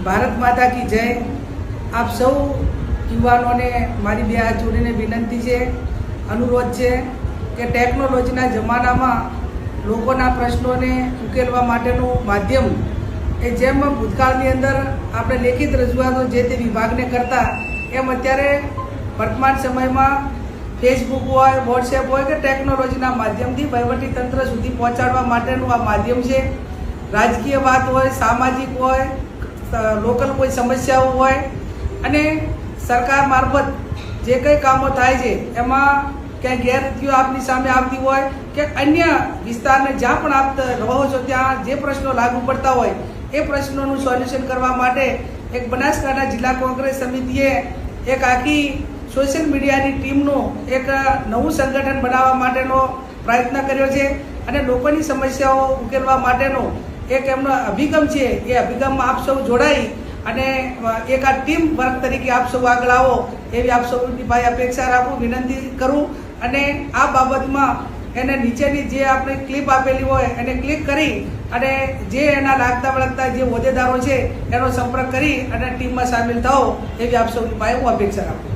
ભારત માતા કી જય। આપ સૌ યુવાનોને મારી બે હાથ જોડીને વિનંતી છે, અનુરોધ છે કે ટેકનોલોજીના જમાનામાં લોકોના પ્રશ્નોને ઉકેલવા માટેનું માધ્યમ એ જેમ ભૂતકાળની અંદર આપણે લેખિત રજૂઆતો જે તે વિભાગને કરતા, એમ અત્યારે વર્તમાન સમયમાં ફેસબુક હોય, વોટ્સએપ હોય કે ટેકનોલોજીના માધ્યમથી વહીવટીતંત્ર સુધી પહોંચાડવા માટેનું આ માધ્યમ છે। રાજકીય વાત હોય, સામાજિક હોય, લોકલ કોઈ સમસ્યાઓ હોય અને સરકાર મારફત જે કંઈ કામો થાય છે એમાં ક્યાંય ગેરરીતિઓ આપની સામે આવતી હોય કે અન્ય વિસ્તારને જ્યાં પણ આપ રહો છો ત્યાં જે પ્રશ્નો લાગુ પડતા હોય એ પ્રશ્નોનું સોલ્યુશન કરવા માટે એક બનાસકાંઠા જિલ્લા કોંગ્રેસ સમિતિએ એક આખી સોશિયલ મીડિયાની ટીમનું એક નવું સંગઠન બનાવવા માટેનો પ્રયત્ન કર્યો છે અને લોકોની સમસ્યાઓ ઉકેલવા માટેનો એક એમનો અભિગમ છે। એ અભિગમમાં આપ સૌ જોડાઈ અને એક આ ટીમ વર્ક તરીકે આપ સૌ આગળ આવો એવી આપ સૌની ભાઈ અપેક્ષા રાખું, વિનંતી કરું અને આ બાબતમાં એને નીચેની જે આપણે ક્લિપ આપેલી હોય એને ક્લિક કરી અને જે એના લાગતા વળગતા જે હોદ્દેદારો છે એનો સંપર્ક કરી અને ટીમમાં સામેલ થાઓ એવી આપ સૌની ભાઈ હું અપેક્ષા રાખું।